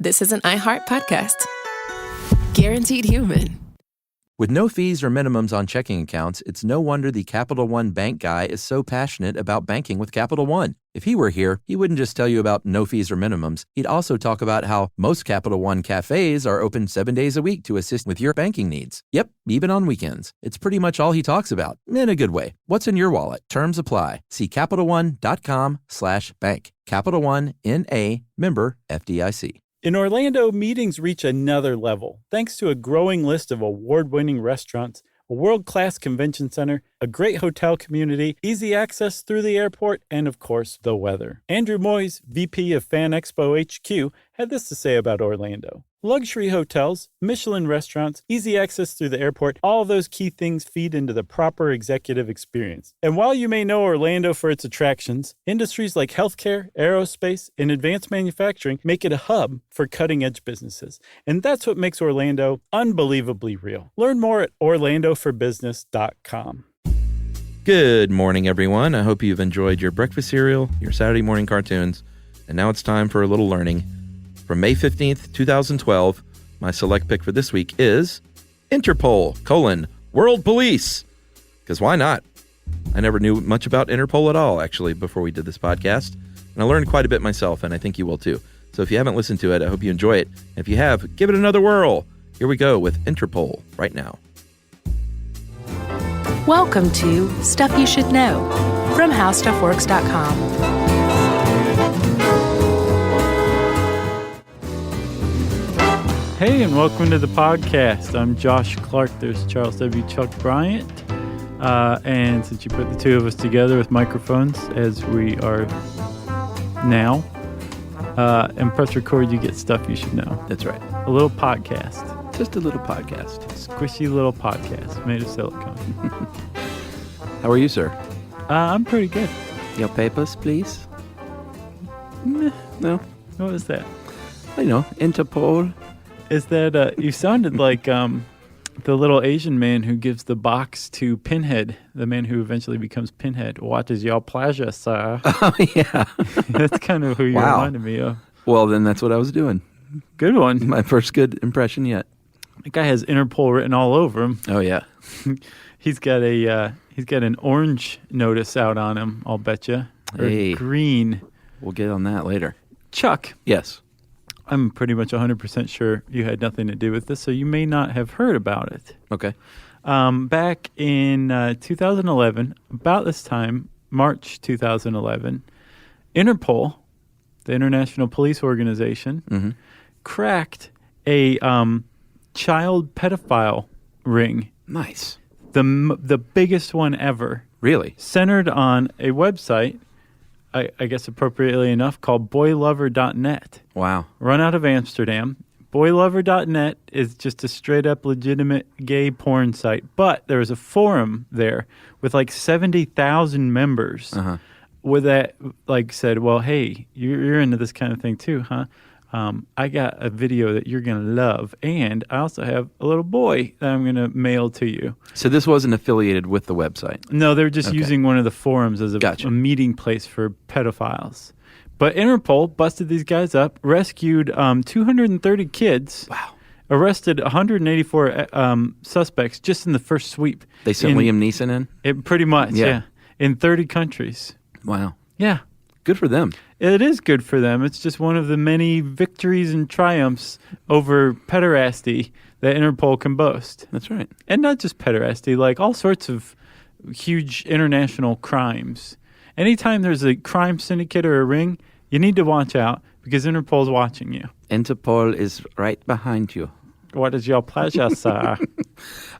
This is an iHeart podcast. Guaranteed human. With no fees or minimums on checking accounts, it's no wonder the Capital One bank guy is so passionate about banking with Capital One. If he were here, he wouldn't just tell you about no fees or minimums. He'd also talk about how most Capital One cafes are open 7 days a week to assist with your banking needs. Yep, even on weekends. It's pretty much all he talks about, in a good way. What's in your wallet? Terms apply. See CapitalOne.com/bank. Capital One, N.A., member FDIC. In Orlando, meetings reach another level thanks to a growing list of award-winning restaurants, a world-class convention center, a great hotel community, easy access through the airport, and of course, the weather. Andrew Moyes, VP of Fan Expo HQ, had this to say about Orlando. Luxury hotels, Michelin restaurants, easy access through the airport, all of those key things feed into the proper executive experience. And while you may know Orlando for its attractions, industries like healthcare, aerospace, and advanced manufacturing make it a hub for cutting-edge businesses. And that's what makes Orlando unbelievably real. Learn more at orlandoforbusiness.com. Good morning, everyone. I hope you've enjoyed your breakfast cereal, your Saturday morning cartoons, and now it's time for a little learning. From May 15th, 2012, my select pick for this week is Interpol, World Police. Because why not? I never knew much about Interpol at all, actually, before we did this podcast. And I learned quite a bit myself, and I think you will too. So if you haven't listened to it, I hope you enjoy it. And if you have, give it another whirl. Here we go with Interpol right now. Welcome to Stuff You Should Know from HowStuffWorks.com. Hey, and welcome to the podcast. I'm Josh Clark. There's Charles W. Chuck Bryant. And since you put the two of us together with microphones, as we are now, and press record, you get Stuff You Should Know. That's right. A little podcast. Just a little podcast. Squishy little podcast made of silicone. How are you, sir? I'm pretty good. Your papers, please? No. What was that? I know. Interpol. Is that, you sounded like the little Asian man who gives the box to Pinhead, the man who eventually becomes Pinhead. What is your pleasure, sir? Oh, yeah. That's kind of who you reminded me of. Well, then that's what I was doing. Good one. My first good impression yet. The guy has Interpol written all over him. Oh, yeah. He's got an orange notice out on him, I'll bet you. Hey. Green. We'll get on that later. Chuck. Yes. I'm pretty much 100% sure you had nothing to do with this, so you may not have heard about it. Okay. Back in 2011, about this time, March 2011, Interpol, the International Police Organization, cracked a child pedophile ring. Nice. The biggest one ever. Really? Centered on a website, I guess appropriately enough, called boylover.net. Wow. Run out of Amsterdam. Boylover.net is just a straight-up legitimate gay porn site. But there was a forum there with like 70,000 members with that said, well, hey, you're into this kind of thing too, huh? I got a video that you're going to love, and I also have a little boy that I'm going to mail to you. So this wasn't affiliated with the website? No, they're just using one of the forums as Gotcha. a meeting place for pedophiles. But Interpol busted these guys up, rescued 230 kids. Wow. Arrested 184 suspects just in the first sweep. They sent Liam Neeson in? Pretty much, yeah. In 30 countries. Wow. Yeah. Good for them. It is good for them. It's just one of the many victories and triumphs over pederasty that Interpol can boast. That's right. And not just pederasty, like all sorts of huge international crimes. Anytime there's a crime syndicate or a ring, you need to watch out because Interpol's watching you. Interpol is right behind you. What is your pleasure, sir?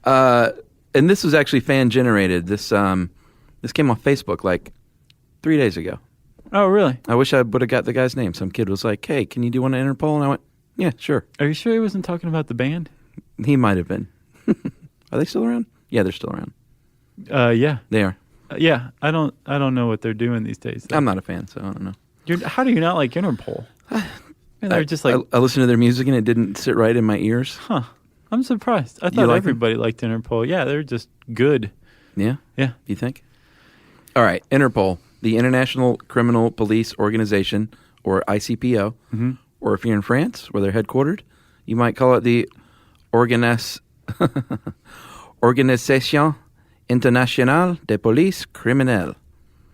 And this was actually fan-generated. This came off Facebook like 3 days ago. Oh, really? I wish I would have got the guy's name. Some kid was like, hey, can you do one at Interpol? And I went, yeah, sure. Are you sure he wasn't talking about the band? He might have been. Are they still around? Yeah, they're still around. Yeah. They are. Yeah, I don't know what they're doing these days, though. I'm not a fan, so I don't know. How do you not like Interpol? They're just like... I listened to their music and it didn't sit right in my ears. Huh. I'm surprised. I thought everybody liked Interpol. Yeah, they're just good. Yeah? Yeah. You think? All right, Interpol, the International Criminal Police Organization, or ICPO, or if you're in France, where they're headquartered, you might call it the Organisation Internationale de Police Criminelle.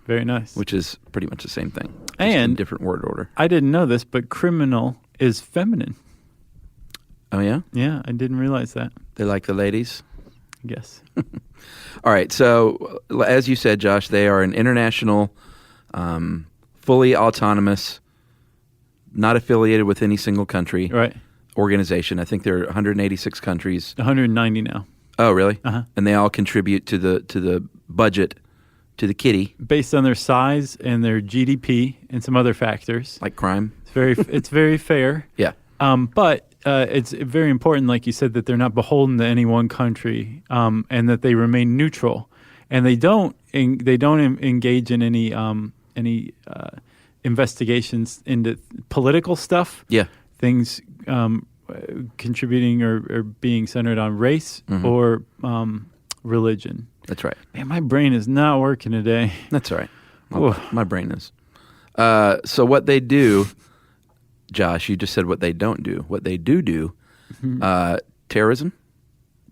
Very nice. Which is pretty much the same thing. And in different word order. I didn't know this, but criminal is feminine. Oh, yeah? Yeah, I didn't realize that. They like the ladies? I guess. All right. So, as you said, Josh, they are an international, fully autonomous, not affiliated with any single country organization. I think there are 186 countries. 190 now. Oh, really? Uh-huh. And they all contribute to the budget, to the kitty. Based on their size and their GDP and some other factors. Like crime? It's very fair. Yeah. But it's very important, like you said, that they're not beholden to any one country, and that they remain neutral, and they don't engage in any investigations into political stuff. Yeah. Things contributing or being centered on race or religion. That's right. Man, my brain is not working today. That's all right. My brain is. So what they do, Josh, you just said what they don't do. What they do, terrorism,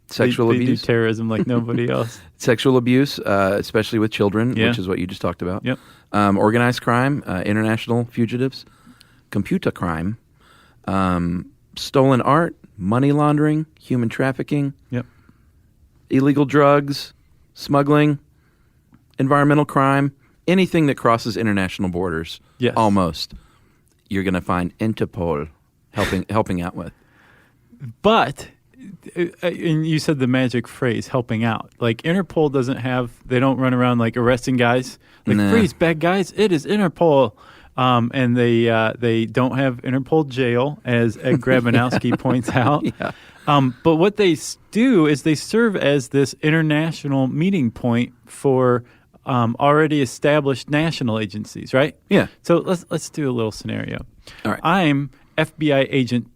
sexual abuse. They do terrorism like nobody else. Sexual abuse, especially with children, which is what you just talked about. Yep. Organized crime, international fugitives, computer crime, stolen art, money laundering, human trafficking, illegal drugs, smuggling, environmental crime, anything that crosses international borders, almost, you're going to find Interpol helping out with. But, and you said the magic phrase, helping out. Like Interpol they don't run around like arresting guys. Like, freeze, bad guys, it is Interpol. And they don't have Interpol jail, as Ed Grabanowski points out. Yeah. But what they do is they serve as this international meeting point for already established national agencies, right? Yeah. So let's do a little scenario. All right. I'm FBI agent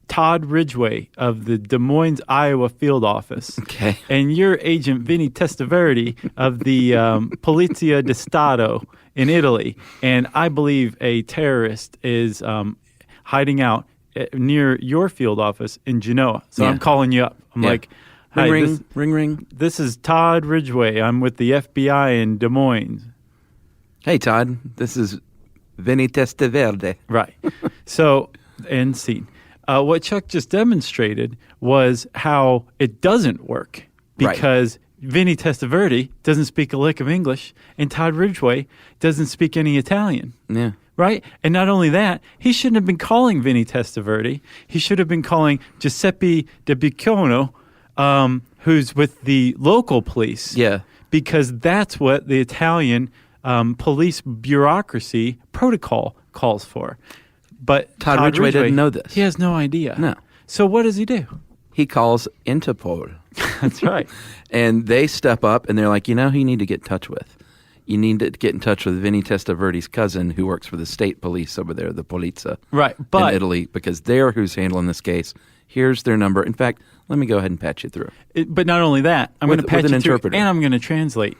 Todd Ridgway of the Des Moines, Iowa field office. Okay. And you're Agent Vinny Testaverde of the Polizia di Stato in Italy. And I believe a terrorist is hiding out near your field office in Genoa. So I'm calling you up. I'm like, hi, ring. This is Todd Ridgway. I'm with the FBI in Des Moines. Hey, Todd. This is Vinny Testaverde. Right. So, end scene. What Chuck just demonstrated was how it doesn't work because Vinny Testaverde doesn't speak a lick of English and Todd Ridgway doesn't speak any Italian. Yeah. Right? And not only that, he shouldn't have been calling Vinny Testaverde. He should have been calling Giuseppe De Biccono, who's with the local police. Yeah. Because that's what the Italian police bureaucracy protocol calls for. But Todd Ridgway didn't know this. He has no idea. No. So what does he do? He calls Interpol. That's right. And they step up and they're like, who you need to get in touch with? You need to get in touch with Vinny Testaverde's cousin who works for the state police over there, the Polizia. Right. But in Italy, because they're who's handling this case. Here's their number. In fact, let me go ahead and patch you through. But not only that, I'm going to patch you through and I'm going to translate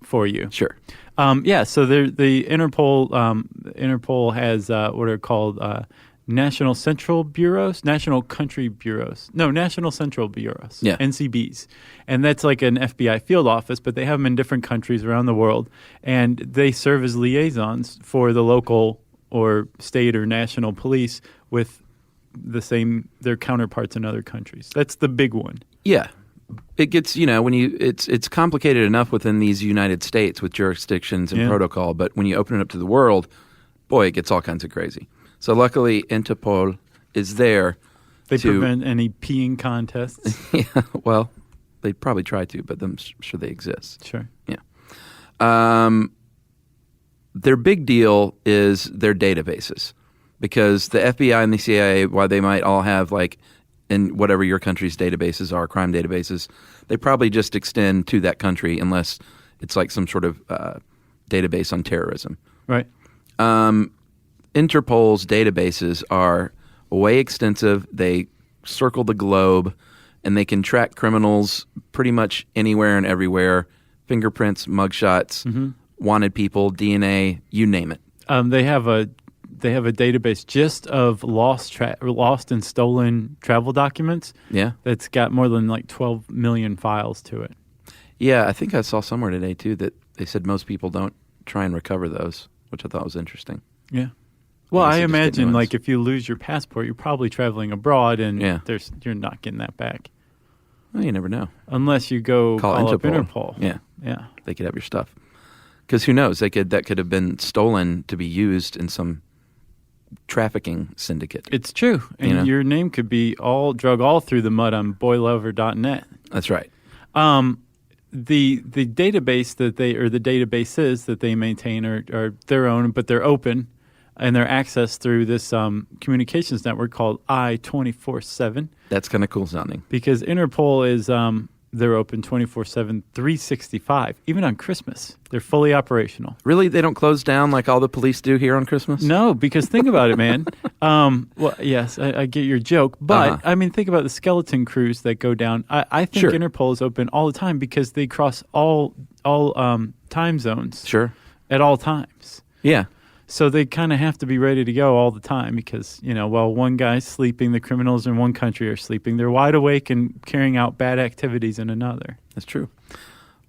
for you. Sure. So the Interpol has what are called National Central Bureaus, National Country Bureaus. No, National Central Bureaus, NCBs. And that's like an FBI field office, but they have them in different countries around the world. And they serve as liaisons for the local or state or national police with their counterparts in other countries. That's the big one. Yeah. It gets, it's complicated enough within these United States with jurisdictions and protocol, but when you open it up to the world, boy, it gets all kinds of crazy. So luckily, Interpol is there. They prevent any peeing contests. Yeah, well, they probably try to, but I'm sure they exist. Sure. Yeah. Their big deal is their databases, because the FBI and the CIA, while they might all have in whatever your country's databases are, crime databases, they probably just extend to that country unless it's like some sort of database on terrorism. Right. Interpol's databases are way extensive. They circle the globe, and they can track criminals pretty much anywhere and everywhere. Fingerprints, mugshots, wanted people, DNA, you name it. They have they have a database just of lost and stolen travel documents. Yeah. That's got more than like 12 million files to it. Yeah, I think I saw somewhere today, too, that they said most people don't try and recover those, which I thought was interesting. Yeah. Well, guess I you just get new imagine ones. like if you lose your passport, you're probably traveling abroad and Yeah. you're not getting that back. Well, you never know. Unless you go call up Interpol. Yeah. Yeah. They could have your stuff. Because who knows? That could have been stolen to be used in some trafficking syndicate. It's true. And your name could be drug all through the mud on boylover.net. That's right. The database the databases that they maintain are their own, but they're open, and they're accessed through this communications network called I-24/7. That's kind of cool sounding. Because Interpol is they're open 24/7, 365, even on Christmas. They're fully operational. Really? They don't close down like all the police do here on Christmas? No, because think about it, man. Well, yes, I get your joke, but I mean, think about the skeleton crews that go down. I think Sure. Interpol is open all the time because they cross all time zones. Sure. At all times. Yeah. So they kind of have to be ready to go all the time because, while one guy's sleeping, the criminals in one country are sleeping. They're wide awake and carrying out bad activities in another. That's true.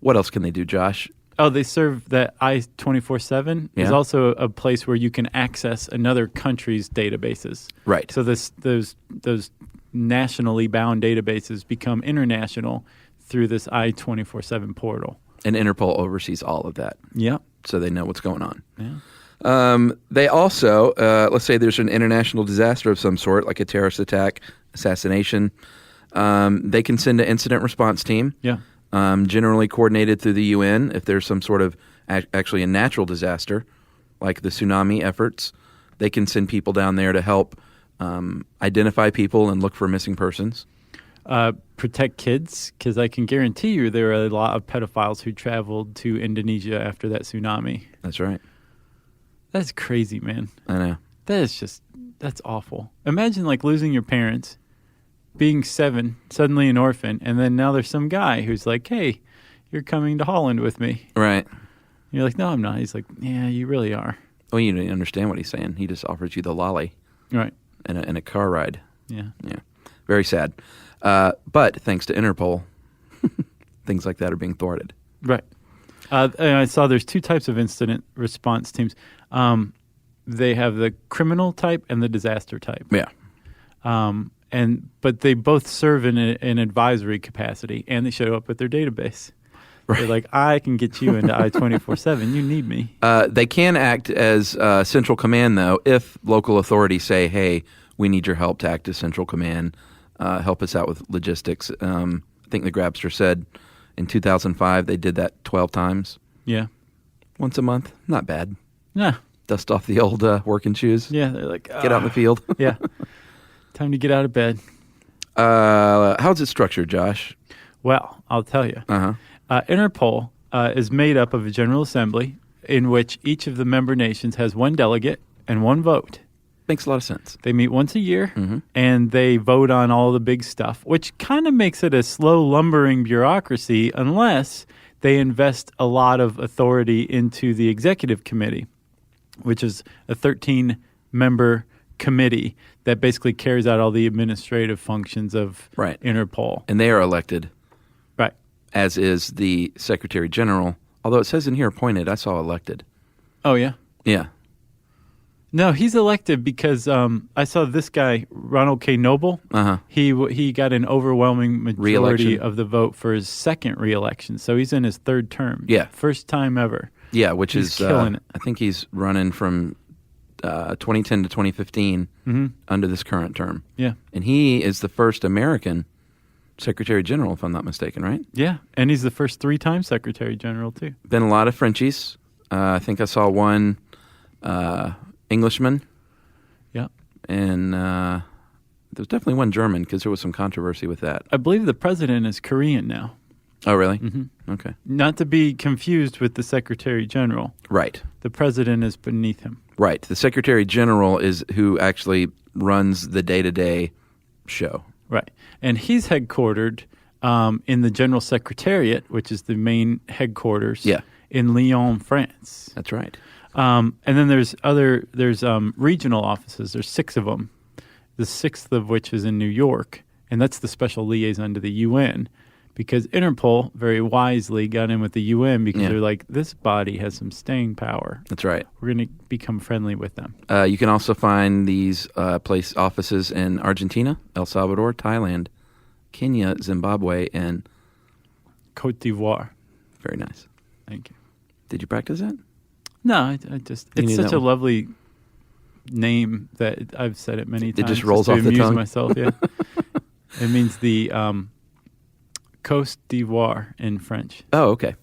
What else can they do, Josh? Oh, they serve that I-24/7 is also a place where you can access another country's databases. Right. So those nationally bound databases become international through this I-24/7 portal. And Interpol oversees all of that. Yep. So they know what's going on. Yeah. They also, let's say there's an international disaster of some sort, like a terrorist attack, assassination. They can send an incident response team. Yeah. Generally coordinated through the UN if there's some sort of actually a natural disaster, like the tsunami efforts. They can send people down there to help identify people and look for missing persons. Protect kids, because I can guarantee you there are a lot of pedophiles who traveled to Indonesia after that tsunami. That's right. That's crazy, man. I know. That's awful. Imagine like losing your parents, being 7, suddenly an orphan, and then now there's some guy who's like, hey, you're coming to Holland with me. Right. And you're like, no, I'm not. He's like, yeah, you really are. Well, you don't understand what he's saying. He just offers you the lolly. Right. And a car ride. Yeah. Yeah. Very sad. But thanks to Interpol, things like that are being thwarted. Right. And I saw there's 2 types of incident response teams. They have the criminal type and the disaster type. Yeah. But they both serve in an advisory capacity, and they show up with their database. Right. They're like, I can get you into I-24/7. You need me. They can act as central command, though, if local authorities say, hey, we need your help to act as central command. Help us out with logistics. I think the Grabster said in 2005 they did that 12 times. Yeah. Once a month. Not bad. Yeah. Dust off the old working shoes. Yeah. They're like, get out in the field. Yeah. Time to get out of bed. How's it structured, Josh? Well, I'll tell you. Interpol is made up of a General Assembly in which each of the member nations has 1 delegate and 1 vote. Makes a lot of sense. They meet once a year, and they vote on all the big stuff, which kind of makes it a slow, lumbering bureaucracy unless they invest a lot of authority into the executive committee, which is a 13-member committee that basically carries out all the administrative functions of Interpol. And they are elected. Right. As is the Secretary General. Although it says in here appointed, I saw elected. Oh, yeah? Yeah. No, he's elected because I saw this guy, Ronald K. Noble. He got an overwhelming majority of the vote for his second re-election. So he's in his 3rd term. Yeah. First time ever. Yeah, which he's is killing it. I think he's running from 2010 to 2015 under this current term. Yeah. And he is the first American Secretary General, if I'm not mistaken, right? Yeah, and he's the first 3-time Secretary General, too. Been a lot of Frenchies. I think I saw one Englishman. Yeah. And there was definitely one German because there was some controversy with that. I believe the president is Korean now. Oh, really? Mm-hmm. Okay. Not to be confused with the Secretary General. Right. The president is beneath him. Right. The Secretary General is who actually runs the day-to-day show. Right. And he's headquartered in the General Secretariat, which is the main headquarters in Lyon, France. That's right. And then there's regional offices. There's 6 of them. The 6th of which is in New York, and that's the special liaison to the UN. Because Interpol very wisely got in with the UN because they're like, this body has some staying power. That's right. We're going to become friendly with them. You can also find these place offices in Argentina, El Salvador, Thailand, Kenya, Zimbabwe, and Cote d'Ivoire. Very nice. Thank you. Did you practice that? No, I just it's such a lovely name that I've said it many times. It just rolls off to the amuse tongue. myself. Yeah, it means the Côte d'Ivoire in French. Oh, okay.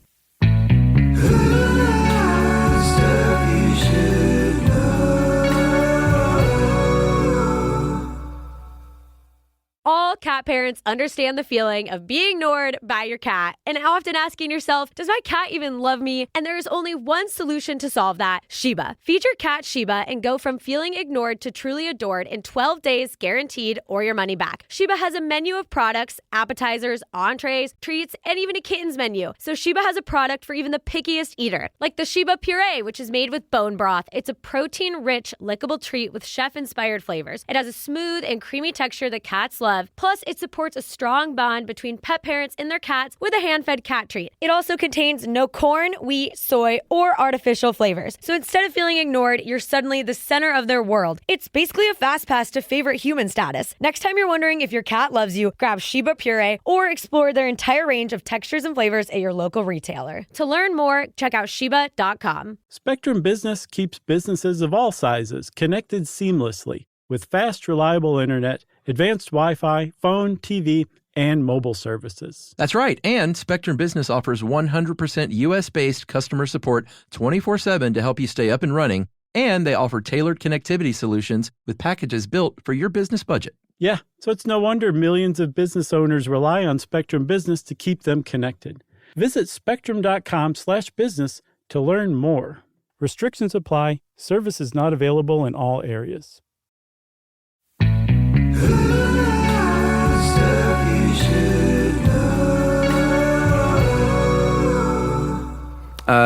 All cat parents understand the feeling of being ignored by your cat and often asking yourself, does my cat even love me? And there is only one solution to solve that, Sheba. Feed your cat Sheba and go from feeling ignored to truly adored in 12 days guaranteed or your money back. Sheba has a menu of products, appetizers, entrees, treats, and even a kitten's menu. So Sheba has a product for even the pickiest eater, like the Sheba Puree, which is made with bone broth. It's a protein-rich, lickable treat with chef-inspired flavors. It has a smooth and creamy texture that cats love. Plus, it supports a strong bond between pet parents and their cats with a hand-fed cat treat. It also contains no corn, wheat, soy, or artificial flavors. So instead of feeling ignored, you're suddenly the center of their world. It's basically a fast pass to favorite human status. Next time you're wondering if your cat loves you, grab Sheba Puree or explore their entire range of textures and flavors at your local retailer. To learn more, check out Sheba.com. Spectrum Business keeps businesses of all sizes connected seamlessly with fast, reliable internet, advanced Wi-Fi, phone, TV, and mobile services. That's right. And Spectrum Business offers 100% U.S.-based customer support 24/7 to help you stay up and running. And they offer tailored connectivity solutions with packages built for your business budget. Yeah, so it's no wonder millions of business owners rely on Spectrum Business to keep them connected. Visit spectrum.com/business to learn more. Restrictions apply. Services not available in all areas.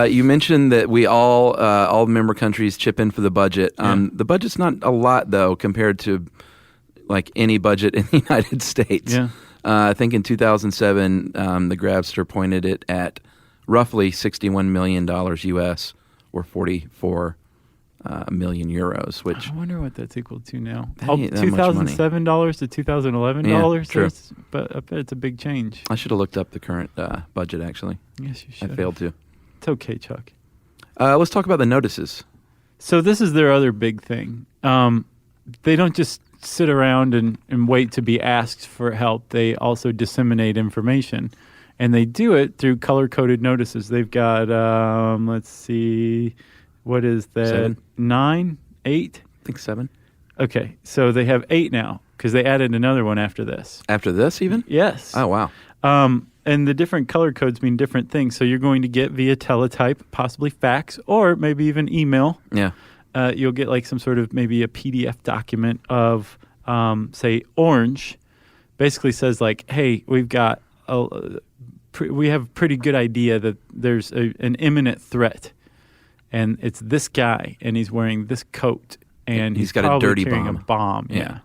You mentioned that we all member countries chip in for the budget. The budget's not a lot, though, compared to like any budget in the United States. Yeah. I think in 2007, the Grabster pointed it at roughly $61 million U.S. or 44 million euros, which I wonder what that's equal to now. That ain't that much money. $2007 to $2011. Yeah, true. But I bet it's a big change. I should have looked up the current budget, actually. Yes, you should. I failed to. It's okay, Chuck. Let's talk about the notices. So this is their other big thing. They don't just sit around and wait to be asked for help. They also disseminate information. And they do it through color-coded notices. They've got, let's see, what is that? 7? 9? 8? I think 7. Okay, so they have 8 now because they added another one after this. After this, even? Yes. Oh, wow. And the different color codes mean different things. So you're going to get via teletype, possibly fax, or maybe even email. Yeah. You'll get like some sort of maybe a PDF document of, say, orange. Basically says like, hey, we've got we have a pretty good idea that there's an imminent threat, and it's this guy, and he's wearing this coat, and he's got a probably dirty carrying bomb. a bomb. Yeah.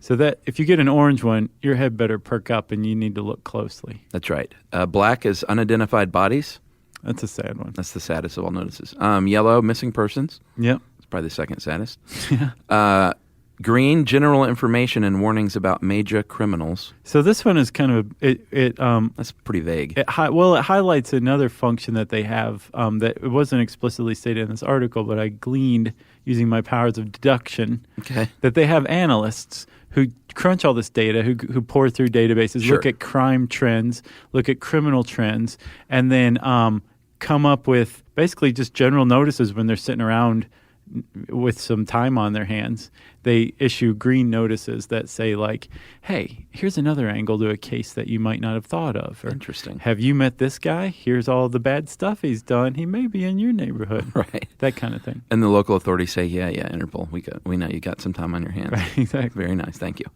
So that if you get an orange one, your head better perk up, and you need to look closely. That's right. Black is unidentified bodies. That's a sad one. That's the saddest of all notices. Yellow, missing persons. Yep. It's probably the second saddest. Yeah. Green, general information and warnings about major criminals. So this one is kind of That's pretty vague. it highlights another function that they have that it wasn't explicitly stated in this article, but I gleaned using my powers of deduction that they have analysts who crunch all this data, who pour through databases, Sure. look at crime trends, look at criminal trends, and then come up with basically just general notices when they're sitting around with some time on their hands. They issue green notices that say like, hey, here's another angle to a case that you might not have thought of. Or, Interesting. have you met this guy? Here's all the bad stuff he's done. He may be in your neighborhood. Right. That kind of thing. And the local authorities say, yeah, Interpol, we know you got some time on your hands. Right, exactly. Very nice. Thank you.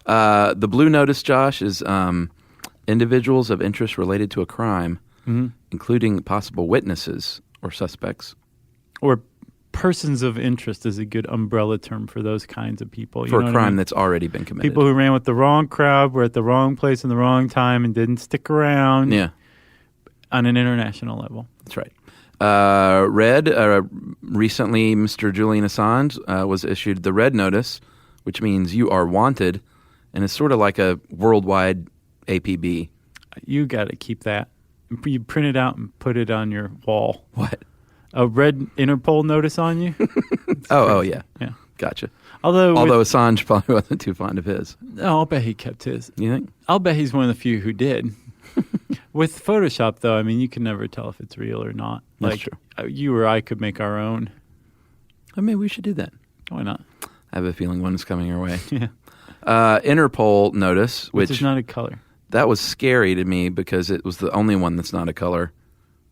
The blue notice, Josh, is individuals of interest related to a crime, including possible witnesses or suspects. Or persons of interest is a good umbrella term for those kinds of people. For a crime that's already been committed. People who ran with the wrong crowd, were at the wrong place in the wrong time, and didn't stick around. Yeah. On an international level. That's right. Recently, Mr. Julian Assange was issued the red notice, which means you are wanted, and it's sort of like a worldwide APB. You got to keep that. You print it out and put it on your wall. What? A red Interpol notice on you? Oh, yeah. Yeah. Gotcha. Although Assange probably wasn't too fond of his. No, I'll bet he kept his. You think? I'll bet he's one of the few who did. With Photoshop, though, I mean, you can never tell if it's real or not. That's like, true. You or I could make our own. I mean, we should do that. Why not? I have a feeling one is coming our way. Yeah. Interpol notice, Which is not a color. That was scary to me because it was the only one that's not a color,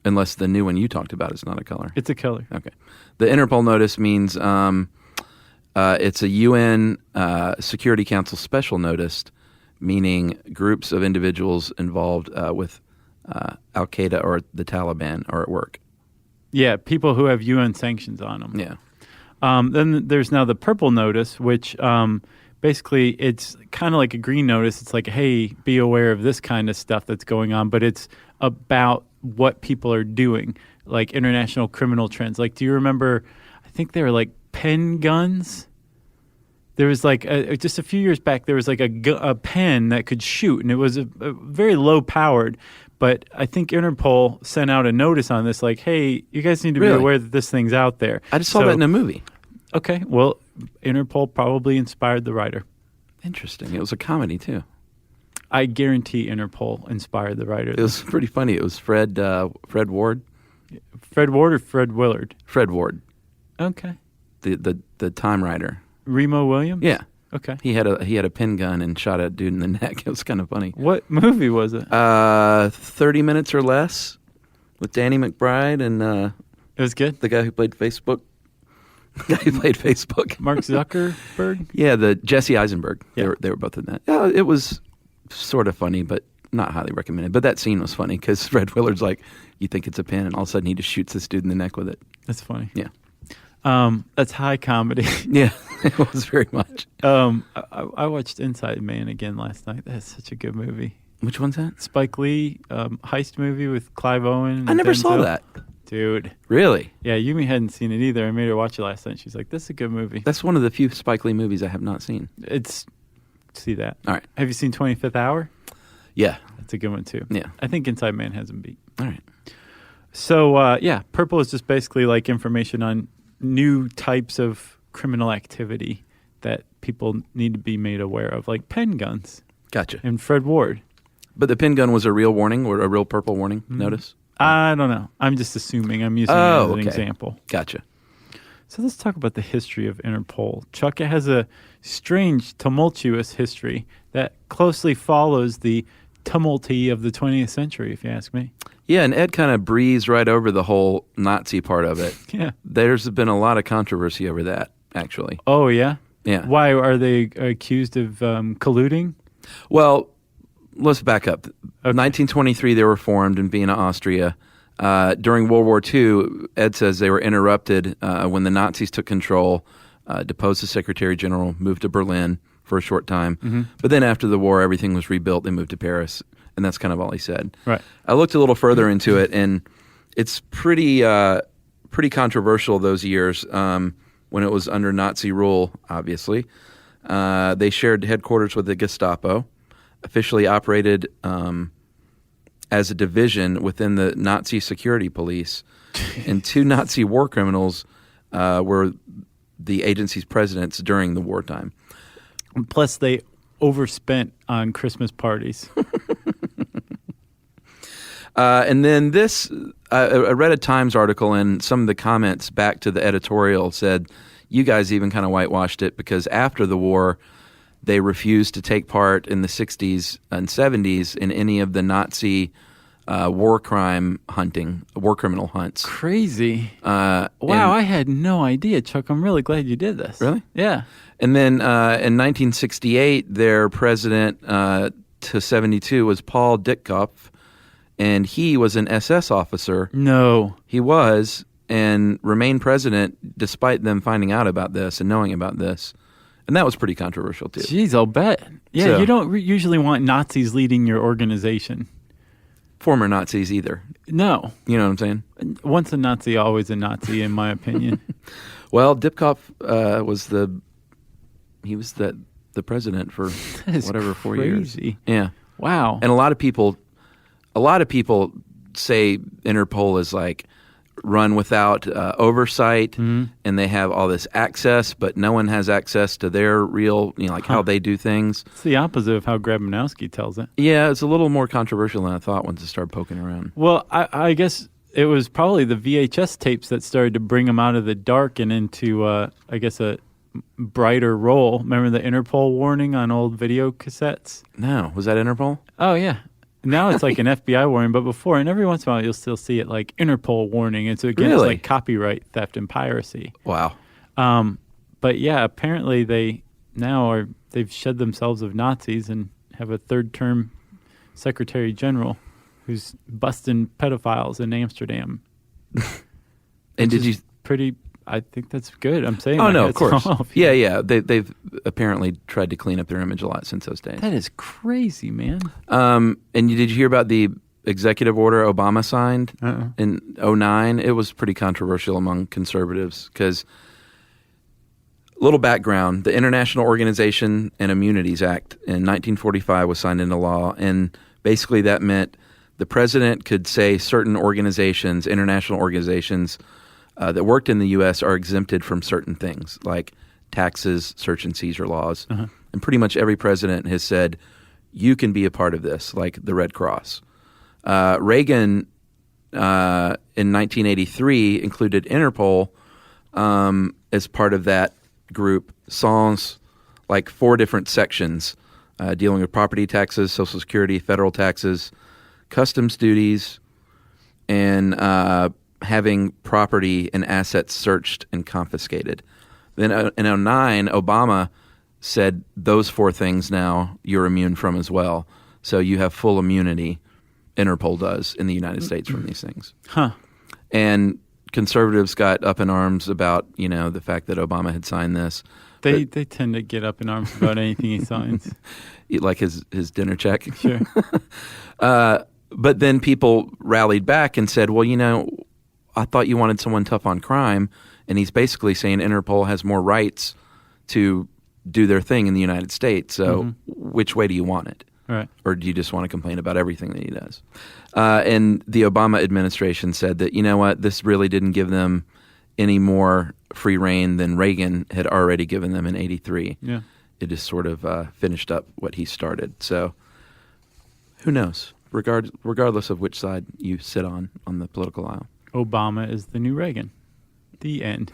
unless the new one you talked about is not a color. It's a color. Okay. The Interpol notice means it's a UN Security Council special notice, meaning groups of individuals involved with Al-Qaeda or the Taliban are at work. Yeah, people who have UN sanctions on them. Yeah. Then there's now the purple notice, which basically it's kind of like a green notice. It's like, hey, be aware of this kind of stuff that's going on, but it's about what people are doing, like international criminal trends. Like, do you remember, I think they were like pen guns? There was like, just a few years back, there was like a pen that could shoot, and it was a very low powered. But I think Interpol sent out a notice on this, like, hey, you guys need to be aware that this thing's out there. I just saw that in a movie. Okay, well, Interpol probably inspired the writer. Interesting. It was a comedy, too. I guarantee Interpol inspired the writer. It was pretty funny. It was Fred Ward. Fred Ward or Fred Willard? Fred Ward. Okay. The time writer. Remo Williams? Yeah. Okay. He had a pin gun and shot a dude in the neck. It was kind of funny. What movie was it? 30 Minutes or Less with Danny McBride and it was good. The guy who played Facebook. Mark Zuckerberg? Yeah, the Jesse Eisenberg. Yeah. They were both in that. Yeah, it was sort of funny, but not highly recommended. But that scene was funny because Fred Willard's like, you think it's a pin, and all of a sudden he just shoots this dude in the neck with it. That's funny. Yeah. That's high comedy. Yeah, it was very much. I watched Inside Man again last night. That's such a good movie. Which one's that? Spike Lee heist movie with Clive Owen. And I never Denzel. saw that. Dude. Really? Yeah, Yumi hadn't seen it either. I made her watch it last night. She's like, this is a good movie. That's one of the few Spike Lee movies I have not seen. See that. All right. Have you seen 25th Hour? Yeah. That's a good one, too. Yeah. I think Inside Man has him beat. All right. So, purple is just basically like information on new types of criminal activity that people need to be made aware of, like pen guns. Gotcha. And Fred Ward. But the pin gun was a real warning or a real purple warning notice? I don't know. I'm just assuming. I'm using it as an example. Gotcha. So let's talk about the history of Interpol. Chuck, it has a strange, tumultuous history that closely follows the tumulty of the 20th century, if you ask me. Yeah, and Ed kind of breezed right over the whole Nazi part of it. Yeah. There's been a lot of controversy over that, actually. Oh, yeah? Yeah. Why are they accused of colluding? Well, let's back up. 1923, they were formed in Vienna, Austria. During World War II, Ed says they were interrupted when the Nazis took control, deposed the Secretary General, moved to Berlin for a short time. Mm-hmm. But then after the war, everything was rebuilt. They moved to Paris, and that's kind of all he said. Right. I looked a little further into it, and it's pretty controversial those years when it was under Nazi rule, obviously. They shared headquarters with the Gestapo, officially operated as a division within the Nazi security police, and two Nazi war criminals were the agency's presidents during the wartime. Plus, they overspent on Christmas parties. And then this, I read a Times article, and some of the comments back to the editorial said, you guys even kind of whitewashed it because after the war, they refused to take part in the 60s and 70s in any of the Nazi war criminal hunts. Crazy. Wow, I had no idea, Chuck. I'm really glad you did this. Really? Yeah. And then in 1968, their president to 72 was Paul Dittkopf, and he was an SS officer. No. He was, and remain president despite them finding out about this and knowing about this. And that was pretty controversial, too. Jeez, I'll bet. Yeah, So- you don't usually want Nazis leading your organization. Former Nazis either. No. You know what I'm saying? Once a Nazi, always a Nazi, in my opinion. Well, Dipkov was the president for That is 4 years. crazy. Yeah. Wow. And a lot of people say Interpol is like run without oversight, and they have all this access, but no one has access to their real, how they do things. It's the opposite of how Grabanowski tells it. Yeah, it's a little more controversial than I thought once it started poking around. Well, I guess it was probably the VHS tapes that started to bring him out of the dark and into, a brighter role. Remember the Interpol warning on old video cassettes? No, was that Interpol? Oh, yeah. Now it's like an FBI warning, but before, and every once in a while, you'll still see it like Interpol warning. And so again, Really? It's like copyright theft and piracy. Wow. But yeah, apparently they've shed themselves of Nazis and have a third-term Secretary General who's busting pedophiles in Amsterdam. And did you? I think that's good. I'm saying. Oh no, that. of course. Off. Yeah. They've apparently tried to clean up their image a lot since those days. That is crazy, man. And did you hear about the executive order Obama signed in 2009? It was pretty controversial among conservatives because, little background, the International Organization and Immunities Act in 1945 was signed into law, and basically that meant the president could say certain organizations, international organizations, that worked in the U.S. are exempted from certain things like taxes, search and seizure laws. And pretty much every president has said, you can be a part of this, like the Red Cross. Reagan, in 1983, included Interpol as part of that group, sans like 4 different sections dealing with property taxes, Social Security, federal taxes, customs duties, and having property and assets searched and confiscated. Then in 2009, Obama said those 4 things now you're immune from as well. So you have full immunity, Interpol does, in the United States from these things. And conservatives got up in arms about, the fact that Obama had signed this. They tend to get up in arms about anything he signs. Like his dinner check. Sure. But then people rallied back and said, well, I thought you wanted someone tough on crime, and he's basically saying Interpol has more rights to do their thing in the United States. So which way do you want it? Right. Or do you just want to complain about everything that he does? And the Obama administration said that, you know what, this really didn't give them any more free reign than Reagan had already given them in 1983. Yeah. It just sort of finished up what he started. So who knows? Regardless of which side you sit on the political aisle. Obama is the new Reagan. The end.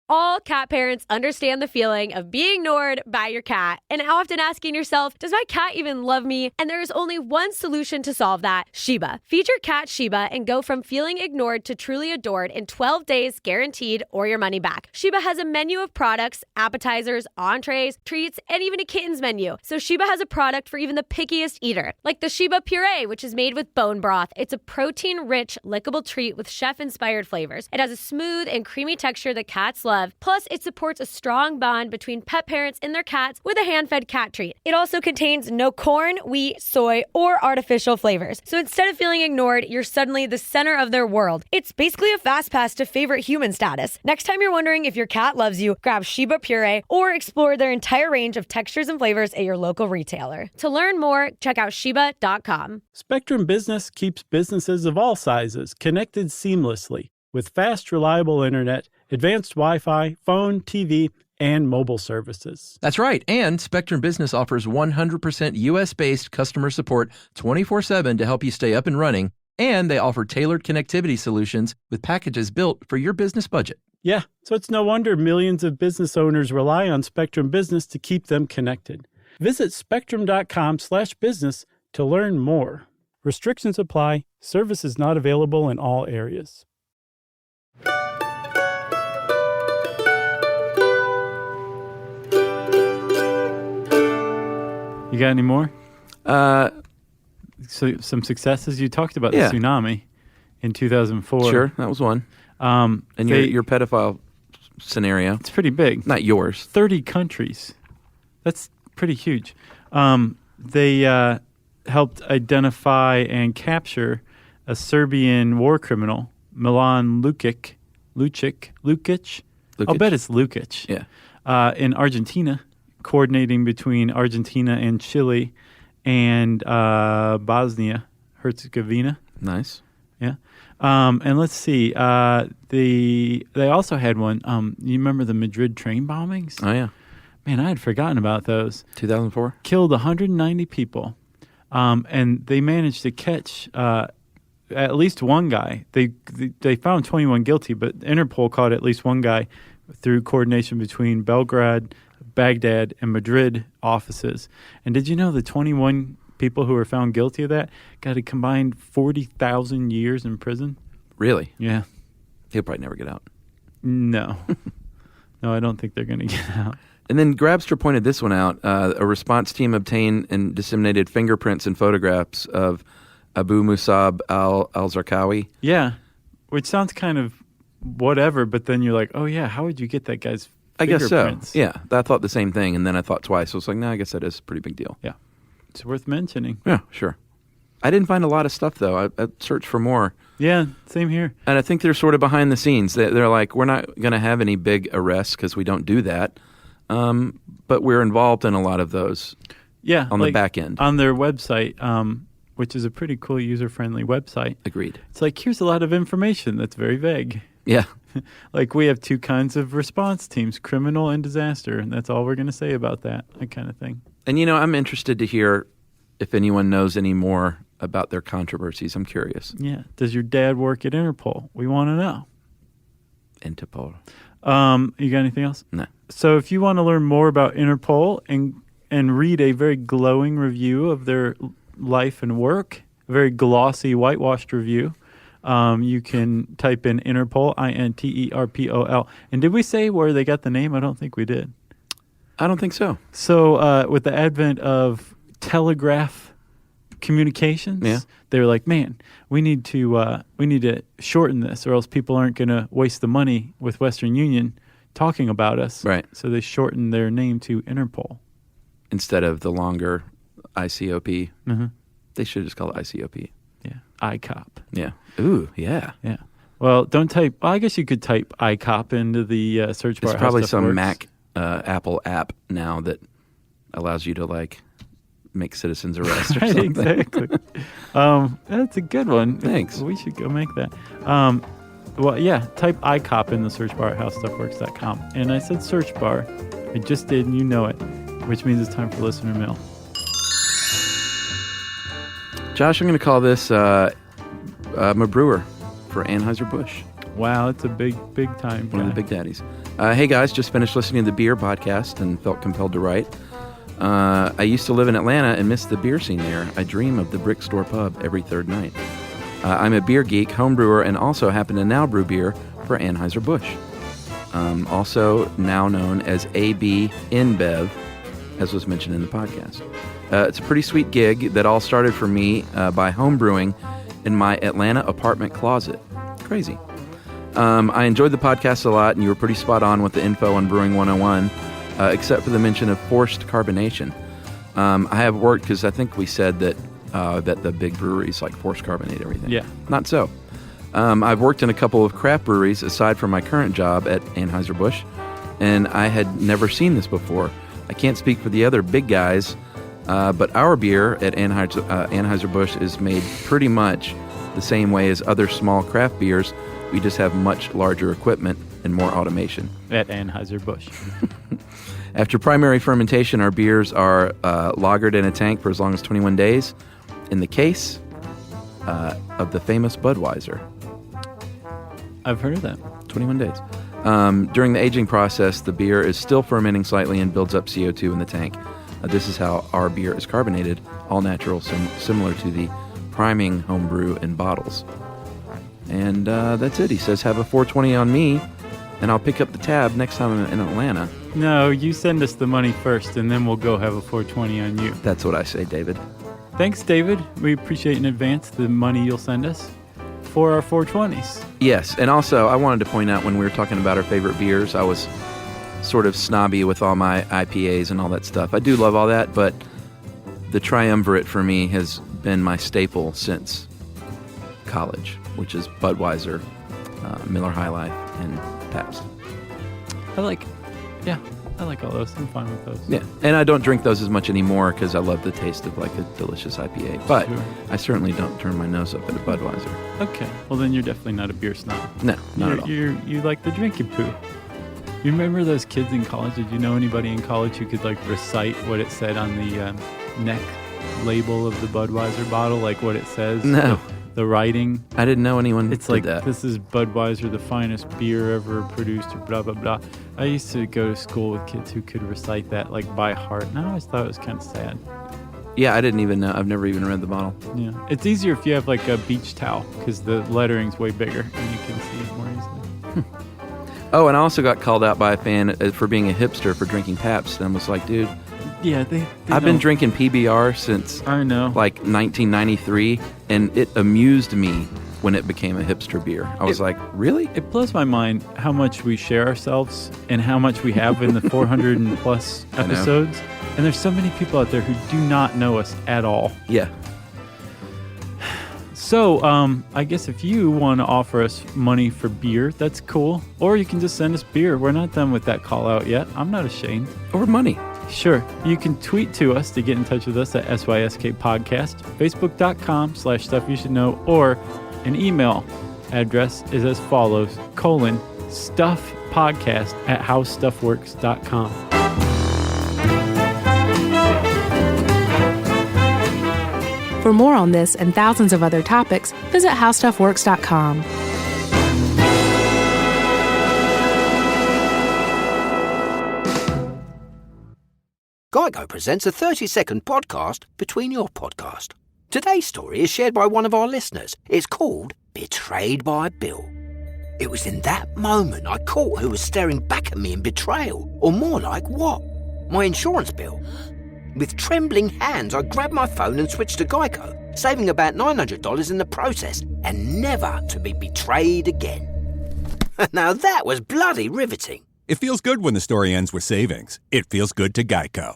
All cat parents understand the feeling of being ignored by your cat and often asking yourself, does my cat even love me? And there is only one solution to solve that, Sheba. Feed your cat Sheba and go from feeling ignored to truly adored in 12 days guaranteed or your money back. Sheba has a menu of products, appetizers, entrees, treats, and even a kittens menu. So Sheba has a product for even the pickiest eater, like the Sheba Puree, which is made with bone broth. It's a protein-rich, lickable treat with chef-inspired flavors. It has a smooth and creamy texture that cats love. Plus, it supports a strong bond between pet parents and their cats with a hand-fed cat treat. It also contains no corn, wheat, soy, or artificial flavors. So instead of feeling ignored, you're suddenly the center of their world. It's basically a fast pass to favorite human status. Next time you're wondering if your cat loves you, grab Sheba Puree or explore their entire range of textures and flavors at your local retailer. To learn more, check out Sheba.com. Spectrum Business keeps businesses of all sizes connected seamlessly with fast, reliable internet, advanced Wi-Fi, phone, TV, and mobile services. That's right. And Spectrum Business offers 100% U.S.-based customer support 24/7 to help you stay up and running. And they offer tailored connectivity solutions with packages built for your business budget. Yeah, so it's no wonder millions of business owners rely on Spectrum Business to keep them connected. Visit spectrum.com/business to learn more. Restrictions apply. Service is not available in all areas. You got any more? So Some successes. You talked about the tsunami in 2004. Sure, that was one. And your pedophile scenario. It's pretty big. Not yours. 30 countries. That's pretty huge. They helped identify and capture a Serbian war criminal, Milan Lukic. I'll bet it's Lukic. Yeah. In Argentina, coordinating between Argentina and Chile and Bosnia Herzegovina. Nice. Yeah. And let's see. They also had one. You remember the Madrid train bombings? Oh, yeah. Man, I had forgotten about those. 2004? Killed 190 people. And they managed to catch at least one guy. They found 21 guilty, but Interpol caught at least one guy through coordination between Belgrade, Baghdad, and Madrid offices. And did you know the 21 people who were found guilty of that got a combined 40,000 years in prison? Really? Yeah. He'll probably never get out. No. No, I don't think they're going to get out. And then Grabster pointed this one out. A response team obtained and disseminated fingerprints and photographs of Abu Musab al-Zarqawi. Yeah, which sounds kind of whatever, but then you're like, oh, yeah, how would you get that guy's I guess so. fingerprints? Yeah, I thought the same thing, and then I thought twice. So I was like, no, I guess that is a pretty big deal. Yeah, it's worth mentioning. Yeah, sure. I didn't find a lot of stuff, though. I searched for more. Yeah, same here. And I think they're sort of behind the scenes. They're like, we're not going to have any big arrests because we don't do that. But we're involved in a lot of those on the back end. On their website, which is a pretty cool, user-friendly website. Agreed. It's like, here's a lot of information that's very vague. Yeah. Like, we have two kinds of response teams, criminal and disaster, and that's all we're going to say about that kind of thing. And, I'm interested to hear if anyone knows any more about their controversies. I'm curious. Yeah. Does your dad work at Interpol? We want to know. Interpol. You got anything else? No. So if you want to learn more about Interpol and read a very glowing review of their life and work, a very glossy, whitewashed review, you can type in Interpol, Interpol. And did we say where they got the name? I don't think we did. I don't think so. So with the advent of telegraph communications, they were like, man, we need to shorten this, or else people aren't going to waste the money with Western Union talking about us. Right. So they shortened their name to Interpol. Instead of the longer ICOP. Mm-hmm. They should just call it ICOP. Yeah. ICOP. Yeah. Ooh, yeah. Yeah. Well, don't type. Well, I guess you could type ICOP into the search bar. There's probably some Mac, Apple app now that allows you to make citizens arrest or right, something. Exactly. That's a good one. Thanks. We should go make that. Well, yeah, type ICOP in the search bar at howstuffworks.com. And I said search bar. I just did, and you know it, which means it's time for listener mail. Josh, I'm going to call this I'm a brewer for Anheuser-Busch. Wow, it's a big time guy. One of the big daddies. Hey, guys, just finished listening to the beer podcast and felt compelled to write. I used to live in Atlanta and miss the beer scene there. I dream of the Brick Store Pub every third night. I'm a beer geek, home brewer, and also happen to now brew beer for Anheuser-Busch. Also now known as AB InBev, as was mentioned in the podcast. It's a pretty sweet gig that all started for me by home brewing in my Atlanta apartment closet. Crazy. I enjoyed the podcast a lot, and you were pretty spot on with the info on Brewing 101, except for the mention of forced carbonation. I have worked, because I think we said that the big breweries force carbonate everything. Yeah. Not so. I've worked in a couple of craft breweries aside from my current job at Anheuser-Busch, and I had never seen this before. I can't speak for the other big guys, but our beer at Anheuser-Busch is made pretty much the same way as other small craft beers. We just have much larger equipment and more automation. At Anheuser-Busch. After primary fermentation, our beers are lagered in a tank for as long as 21 days. In the case of the famous Budweiser. I've heard of that. 21 days. During the aging process, the beer is still fermenting slightly and builds up CO2 in the tank. This is how our beer is carbonated, all natural, similar to the priming homebrew in bottles. And that's it. He says, have a 420 on me, and I'll pick up the tab next time I'm in Atlanta. No, you send us the money first, and then we'll go have a 420 on you. That's what I say, David. Thanks, David. We appreciate in advance the money you'll send us for our 420s. Yes, and also I wanted to point out when we were talking about our favorite beers, I was sort of snobby with all my IPAs and all that stuff. I do love all that, but the triumvirate for me has been my staple since college, which is Budweiser, Miller High Life, and Pabst. I like all those. I'm fine with those. Yeah, and I don't drink those as much anymore because I love the taste of like a delicious IPA. But Sure. I certainly don't turn my nose up at a Budweiser. Okay. Well, then you're definitely not a beer snob. No, not at all. You like the drinking poo. You remember those kids in college? Did you know anybody in college who could like recite what it said on the neck label of the Budweiser bottle, like what it says? No. The writing. I didn't know anyone It's did like, that. this is Budweiser, the finest beer ever produced, or blah, blah, blah. I used to go to school with kids who could recite that like by heart, and I always thought it was kind of sad. Yeah, I didn't even know. I've never even read the bottle. Yeah. It's easier if you have like a beach towel because the lettering's way bigger and you can see it more easily. Oh, and I also got called out by a fan for being a hipster for drinking Pabst. And I was like, dude, Yeah, they I've been drinking PBR since I know. like 1993, and it amused me when it became a hipster beer. I was like, really? It blows my mind how much we share ourselves and how much we have in the 400 and plus I know. episodes. And there's so many people out there who do not know us at all. Yeah. So, I guess if you want to offer us money for beer, that's cool. Or you can just send us beer. We're not done with that call out yet. I'm not ashamed. Or money. Sure. You can tweet to us to get in touch with us at SYSK Podcast, Facebook.com/Stuff You Should Know, or an email address is as follows, stuffpodcast@howstuffworks.com. For more on this and thousands of other topics, visit howstuffworks.com. Geico presents a 30-second podcast between your podcast. Today's story is shared by one of our listeners. It's called Betrayed by Bill. It was in that moment I caught who was staring back at me in betrayal, or more like what? My insurance bill. With trembling hands, I grabbed my phone and switched to Geico, saving about $900 in the process, and never to be betrayed again. Now that was bloody riveting. It feels good when the story ends with savings. It feels good to Geico.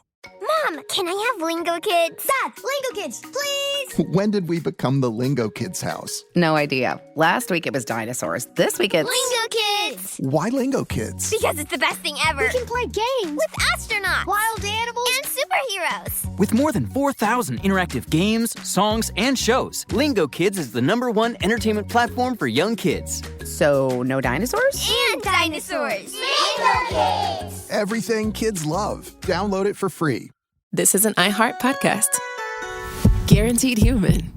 Mom, can I have Lingo Kids? Dad, Lingo Kids, please! When did we become the Lingo Kids house? No idea. Last week it was dinosaurs. This week it's... Lingo Kids! Why Lingo Kids? Because it's the best thing ever. We can play games with astronauts, wild animals, and superheroes. With more than 4,000 interactive games, songs, and shows, Lingo Kids is the #1 entertainment platform for young kids. So, no dinosaurs? And dinosaurs. Lingo Kids! Everything kids love. Download it for free. This is an iHeart podcast. Guaranteed human.